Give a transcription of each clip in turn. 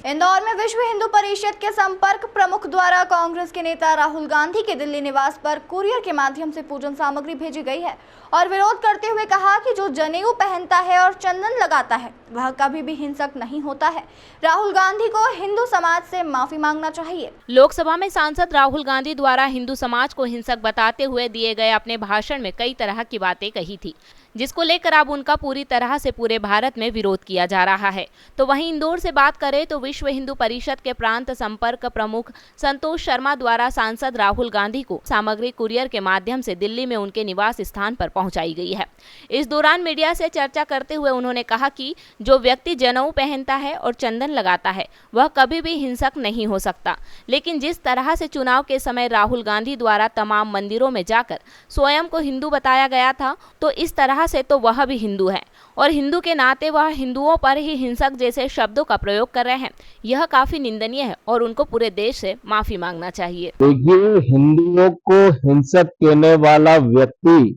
इंदौर में विश्व हिंदू परिषद के संपर्क प्रमुख द्वारा कांग्रेस के नेता राहुल गांधी के दिल्ली निवास पर कुरियर के माध्यम से पूजन सामग्री भेजी गई है और विरोध करते हुए कहा कि जो जनेऊ पहनता है और चंदन लगाता है वह कभी भी हिंसक नहीं होता है। राहुल गांधी को हिंदू समाज से माफी मांगना चाहिए। लोकसभा में सांसद राहुल गांधी द्वारा हिंदू समाज को हिंसक बताते हुए दिए गए अपने भाषण में कई तरह की बातें कही थी, जिसको लेकर अब उनका पूरी तरह से पूरे भारत में विरोध किया जा रहा है। तो वहीं इंदौर से बात करें तो विश्व हिंदू परिषद के प्रांत संपर्क प्रमुख संतोष शर्मा द्वारा सांसद राहुल गांधी को सामग्री कुरियर के माध्यम से दिल्ली में उनके निवास स्थान पर पहुंचाई गई है। इस दौरान मीडिया से चर्चा करते हुए उन्होंने कहा कि जो व्यक्ति जनेऊ पहनता है और चंदन लगाता है वह कभी भी हिंसक नहीं हो सकता, लेकिन जिस तरह से चुनाव के समय राहुल गांधी द्वारा तमाम मंदिरों में जाकर स्वयं को हिंदू बताया गया था, तो इस तरह से तो वह भी हिंदू है और हिंदू के नाते वह हिंदुओं पर ही हिंसक जैसे शब्दों का प्रयोग कर रहे हैं। यह काफी निंदनीय है और उनको पूरे देश से माफी मांगना चाहिए। देखिए, हिंदुओं को हिंसक कहने वाला व्यक्ति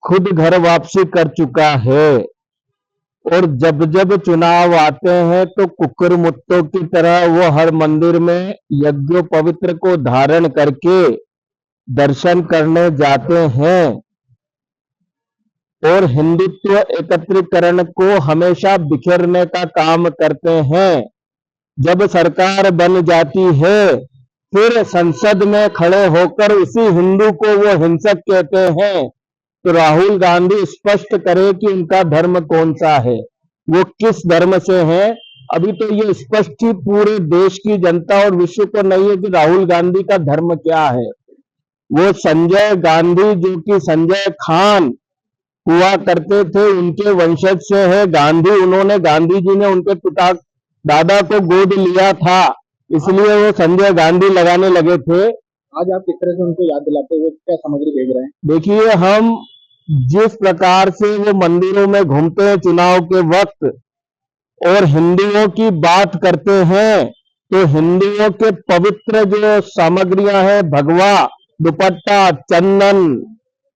खुद घर वापसी कर चुका है और जब जब चुनाव आते हैं तो कुकुर मुत्तों की तरह वो हर मंदिर में यज्ञ पवित्र को धारण करके दर्शन करने जाते हैं और हिंदुत्व एकत्रीकरण को हमेशा बिखेरने का काम करते हैं। जब सरकार बन जाती है फिर संसद में खड़े होकर उसी हिंदू को वो हिंसक कहते हैं। तो राहुल गांधी स्पष्ट करे कि उनका धर्म कौन सा है, वो किस धर्म से है। अभी तो ये स्पष्ट ही पूरे देश की जनता और विश्व को नहीं है कि राहुल गांधी का धर्म क्या है। वो संजय गांधी जो कि संजय खान हुआ करते थे उनके वंशज से है। गांधी जी ने उनके पिता दादा को गोद लिया था, इसलिए वो संजय गांधी लगाने लगे थे। आज आप किस तरह से उनको याद दिलाते हुए क्या सामग्री भेज रहे हैं? देखिए, हम जिस प्रकार से वो मंदिरों में घूमते हैं चुनाव के वक्त और हिंदुओं की बात करते हैं, तो हिंदुओं के पवित्र जो सामग्रियां हैं, भगवा, दुपट्टा, चंदन,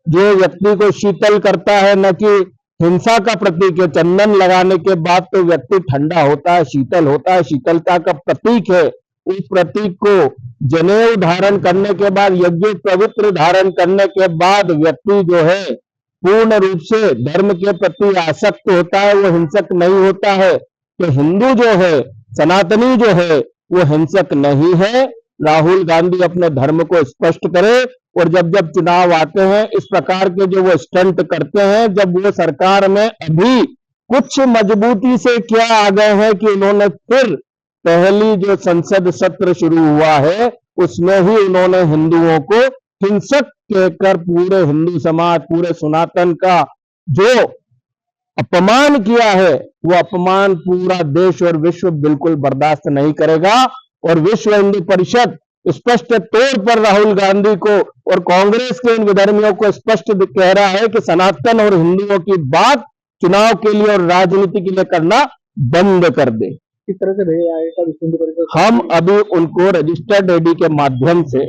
जो व्यक्ति को शीतल करता है, न कि हिंसा का प्रतीक है। चंदन लगाने के बाद तो व्यक्ति ठंडा होता है, शीतल होता है, शीतलता का प्रतीक है। उस प्रतीक को जनेऊ धारण करने के बाद, यज्ञ पवित्र धारण करने के बाद व्यक्ति जो है पूर्ण रूप से धर्म के प्रति आसक्त होता है, वो हिंसक नहीं होता है। तो हिंदू जो है, सनातनी जो है, वो हिंसक नहीं है। राहुल गांधी अपने धर्म को स्पष्ट करे और जब जब चुनाव आते हैं इस प्रकार के जो वो स्टंट करते हैं, जब वो सरकार में अभी कुछ मजबूती से क्या आ गए हैं कि उन्होंने फिर पहली जो संसद सत्र शुरू हुआ है उसमें ही उन्होंने हिंदुओं को हिंसक कहकर पूरे हिंदू समाज, पूरे सनातन का जो अपमान किया है, वो अपमान पूरा देश और विश्व बिल्कुल बर्दाश्त नहीं करेगा। और विश्व हिंदू परिषद स्पष्ट तौर पर राहुल गांधी को और कांग्रेस के इन विधर्मियों को स्पष्ट कह रहा है कि सनातन और हिंदुओं की बात चुनाव के लिए और राजनीति के लिए करना बंद कर दे। किस तरह से भेजा आएगा विश्व हिंदू परिषद? हम अभी उनको रजिस्टर्ड आईडी के माध्यम से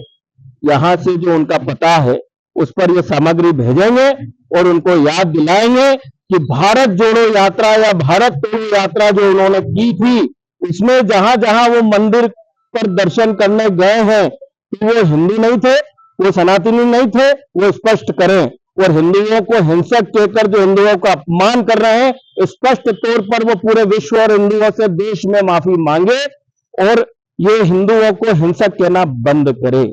यहाँ से जो उनका पता है उस पर ये सामग्री भेजेंगे और उनको याद दिलाएंगे कि भारत जोड़ो यात्रा या भारत तोड़ो यात्रा जो उन्होंने की थी, उसमें जहां जहां वो मंदिर पर दर्शन करने गए हैं तो वो हिंदू नहीं थे, वो सनातनी नहीं थे, वो स्पष्ट करें। और हिंदुओं को हिंसक कहकर जो हिंदुओं का अपमान कर रहे हैं, स्पष्ट तौर पर वो पूरे विश्व और हिंदुओं से देश में माफी मांगे और ये हिंदुओं को हिंसक कहना बंद करे।